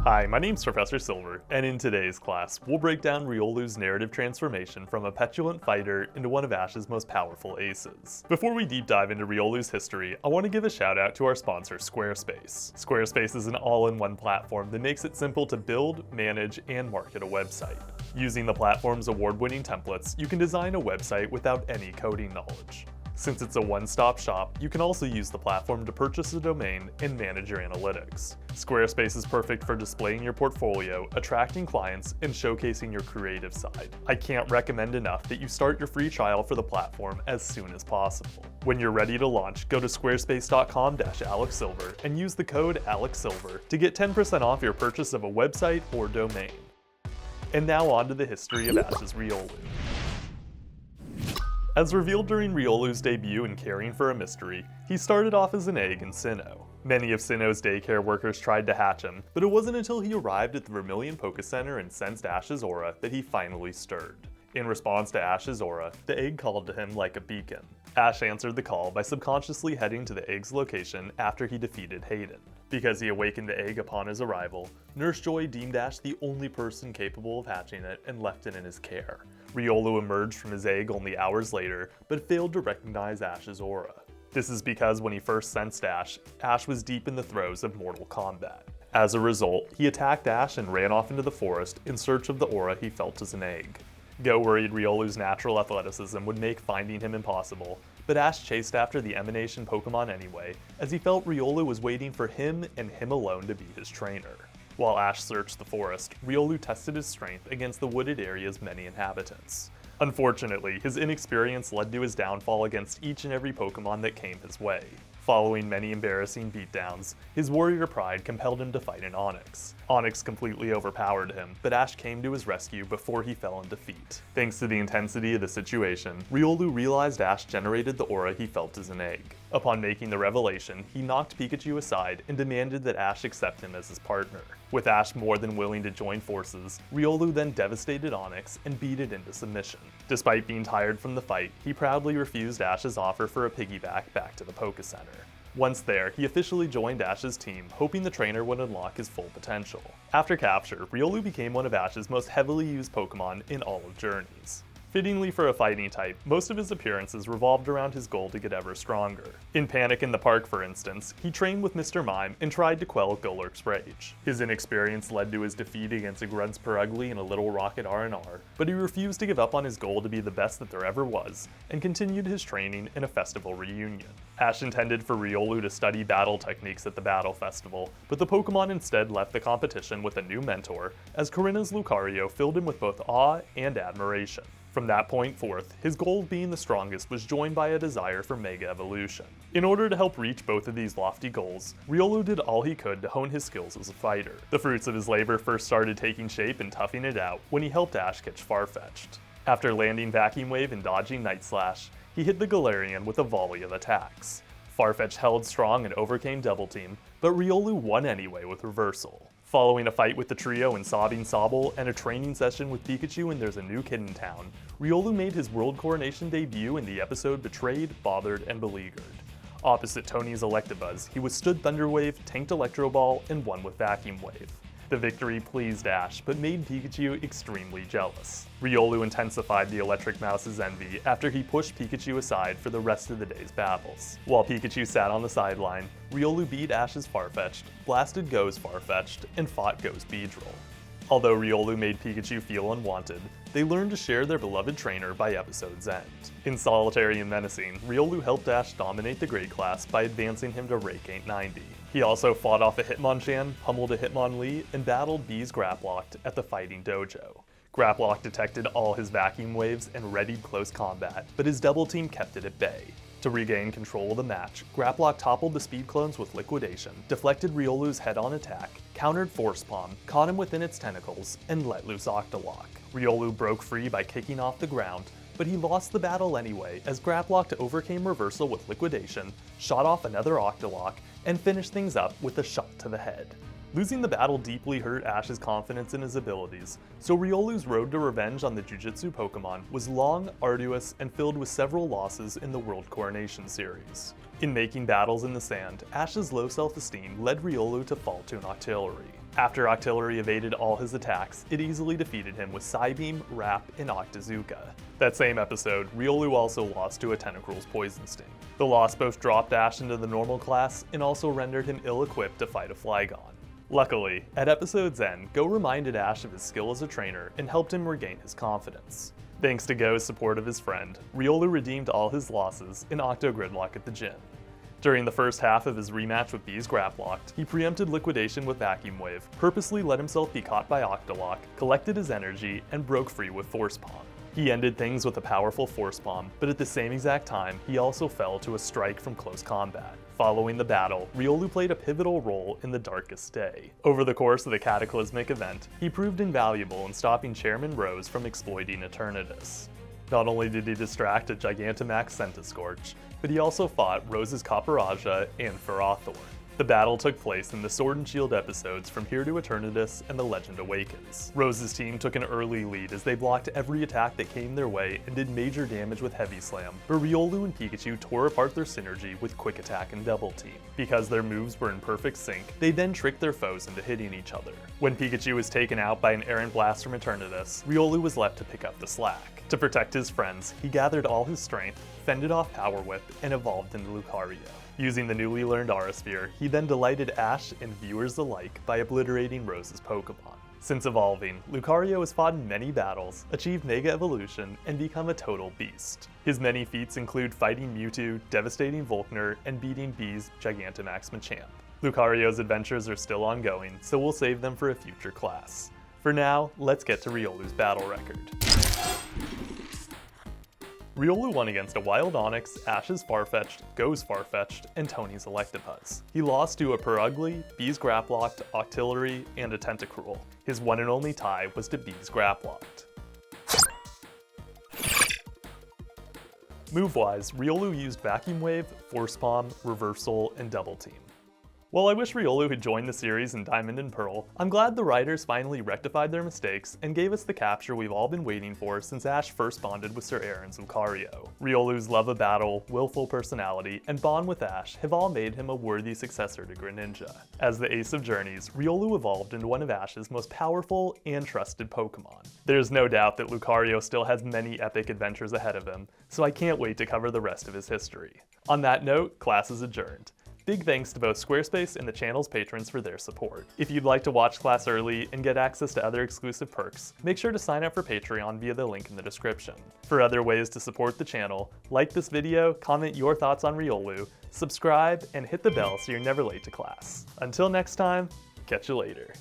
Hi, my name's Professor Silver, and in today's class, we'll break down Riolu's narrative transformation from a petulant fighter into one of Ash's most powerful aces. Before we deep dive into Riolu's history, I want to give a shout out to our sponsor, Squarespace. Squarespace is an all-in-one platform that makes it simple to build, manage, and market a website. Using the platform's award-winning templates, you can design a website without any coding knowledge. Since it's a one-stop shop, you can also use the platform to purchase a domain and manage your analytics. Squarespace is perfect for displaying your portfolio, attracting clients, and showcasing your creative side. I can't recommend enough that you start your free trial for the platform as soon as possible. When you're ready to launch, go to squarespace.com/AlexSilver and use the code AlexSilver to get 10% off your purchase of a website or domain. And now on to the history of Ash's Riolu. As revealed during Riolu's debut in Caring for a Mystery, he started off as an egg in Sinnoh. Many of Sinnoh's daycare workers tried to hatch him, but it wasn't until he arrived at the Vermilion Poké Center and sensed Ash's aura that he finally stirred. In response to Ash's aura, the egg called to him like a beacon. Ash answered the call by subconsciously heading to the egg's location after he defeated Hayden. Because he awakened the egg upon his arrival, Nurse Joy deemed Ash the only person capable of hatching it and left it in his care. Riolu emerged from his egg only hours later, but failed to recognize Ash's aura. This is because when he first sensed Ash, Ash was deep in the throes of mortal combat. As a result, he attacked Ash and ran off into the forest in search of the aura he felt as an egg. Go worried Riolu's natural athleticism would make finding him impossible, but Ash chased after the Emanation Pokemon anyway, as he felt Riolu was waiting for him and him alone to be his trainer. While Ash searched the forest, Riolu tested his strength against the wooded area's many inhabitants. Unfortunately, his inexperience led to his downfall against each and every Pokemon that came his way. Following many embarrassing beatdowns, his warrior pride compelled him to fight an Onix. Onix completely overpowered him, but Ash came to his rescue before he fell in defeat. Thanks to the intensity of the situation, Riolu realized Ash generated the aura he felt as an egg. Upon making the revelation, he knocked Pikachu aside and demanded that Ash accept him as his partner. With Ash more than willing to join forces, Riolu then devastated Onix and beat it into submission. Despite being tired from the fight, he proudly refused Ash's offer for a piggyback back to the Poké Center. Once there, he officially joined Ash's team, hoping the trainer would unlock his full potential. After capture, Riolu became one of Ash's most heavily used Pokemon in all of Journeys. Fittingly for a fighting type, most of his appearances revolved around his goal to get ever stronger. In Panic in the Park, for instance, he trained with Mr. Mime and tried to quell Golurk's rage. His inexperience led to his defeat against a Grunts-Perugly in a Little Rocket R&R, but he refused to give up on his goal to be the best that there ever was, and continued his training in a festival reunion. Ash intended for Riolu to study battle techniques at the Battle Festival, but the Pokemon instead left the competition with a new mentor, as Korrina's Lucario filled him with both awe and admiration. From that point forth, his goal of being the strongest was joined by a desire for Mega Evolution. In order to help reach both of these lofty goals, Riolu did all he could to hone his skills as a fighter. The fruits of his labor first started taking shape and toughing it out when he helped Ash catch Farfetch'd. After landing Vacuum Wave and dodging Night Slash, he hit the Galarian with a volley of attacks. Farfetch'd held strong and overcame Double Team, but Riolu won anyway with Reversal. Following a fight with the trio in Sobbing Sobble and a training session with Pikachu in There's a New Kid in Town, Riolu made his World Coronation debut in the episode Betrayed, Bothered, and Beleaguered. Opposite Tony's Electabuzz, he withstood Thunder Wave, tanked Electro Ball, and won with Vacuum Wave. The victory pleased Ash, but made Pikachu extremely jealous. Riolu intensified the Electric Mouse's envy after he pushed Pikachu aside for the rest of the day's battles. While Pikachu sat on the sideline, Riolu beat Ash's Farfetch'd, blasted Go's Farfetch'd, and fought Go's Beedrill. Although Riolu made Pikachu feel unwanted, they learned to share their beloved trainer by episode's end. In Solitary and Menacing, Riolu helped Ash dominate the grade class by advancing him to rank 890. He also fought off a Hitmonchan, pummeled a Hitmonlee, and battled B's Grapploct at the Fighting Dojo. Grapploct detected all his Vacuum Waves and readied close combat, but his Double Team kept it at bay. To regain control of the match, Grapploct toppled the Speed Clones with Liquidation, deflected Riolu's head-on attack, countered Force Palm, caught him within its tentacles, and let loose Octolock. Riolu broke free by kicking off the ground, but he lost the battle anyway as Grapploct overcame Reversal with Liquidation, shot off another Octolock, and finished things up with a shot to the head. Losing the battle deeply hurt Ash's confidence in his abilities, so Riolu's road to revenge on the Jujutsu Pokemon was long, arduous, and filled with several losses in the World Coronation series. In making battles in the sand, Ash's low self-esteem led Riolu to fall to an Octillery. After Octillery evaded all his attacks, it easily defeated him with Psybeam, Wrap, and Octazooka. That same episode, Riolu also lost to a Tentacruel's Poison Sting. The loss both dropped Ash into the normal class and also rendered him ill-equipped to fight a Flygon. Luckily, at episode's end, Go reminded Ash of his skill as a trainer and helped him regain his confidence. Thanks to Go's support of his friend, Riolu redeemed all his losses in Octo Gridlock at the gym. During the first half of his rematch with B's Grapploct, he preempted Liquidation with Vacuum Wave, purposely let himself be caught by Octolock, collected his energy, and broke free with Force Palm. He ended things with a powerful Force Palm, but at the same exact time, he also fell to a strike from close combat. Following the battle, Riolu played a pivotal role in the Darkest Day. Over the course of the Cataclysmic event, he proved invaluable in stopping Chairman Rose from exploiting Eternatus. Not only did he distract a Gigantamax Centiskorch, but he also fought Rose's Copperajah and Ferrothorn. The battle took place in the Sword and Shield episodes From Here to Eternatus and The Legend Awakens. Rose's team took an early lead as they blocked every attack that came their way and did major damage with Heavy Slam, but Riolu and Pikachu tore apart their synergy with Quick Attack and Double Team. Because their moves were in perfect sync, they then tricked their foes into hitting each other. When Pikachu was taken out by an Errant Blast from Eternatus, Riolu was left to pick up the slack. To protect his friends, he gathered all his strength, fended off Power Whip, and evolved into Lucario. Using the newly learned Aura Sphere, he then delighted Ash and viewers alike by obliterating Rose's Pokemon. Since evolving, Lucario has fought in many battles, achieved Mega Evolution, and become a total beast. His many feats include fighting Mewtwo, devastating Volkner, and beating B's Gigantamax Machamp. Lucario's adventures are still ongoing, so we'll save them for a future class. For now, let's get to Riolu's battle record. Riolu won against a Wild Onix, Ash's Farfetch'd, Go's Farfetch'd, and Tony's Electabuzz. He lost to a Purugly, B's Grapploct, Octillery, and a Tentacruel. His one and only tie was to B's Grapploct. Move-wise, Riolu used Vacuum Wave, Force Palm, Reversal, and Double Team. While I wish Riolu had joined the series in Diamond and Pearl, I'm glad the writers finally rectified their mistakes and gave us the capture we've all been waiting for since Ash first bonded with Sir Aaron's Lucario. Riolu's love of battle, willful personality, and bond with Ash have all made him a worthy successor to Greninja. As the Ace of Journeys, Riolu evolved into one of Ash's most powerful and trusted Pokemon. There's no doubt that Lucario still has many epic adventures ahead of him, so I can't wait to cover the rest of his history. On that note, class is adjourned. Big thanks to both Squarespace and the channel's patrons for their support. If you'd like to watch class early and get access to other exclusive perks, make sure to sign up for Patreon via the link in the description. For other ways to support the channel, like this video, comment your thoughts on Riolu, subscribe, and hit the bell so you're never late to class. Until next time, catch you later.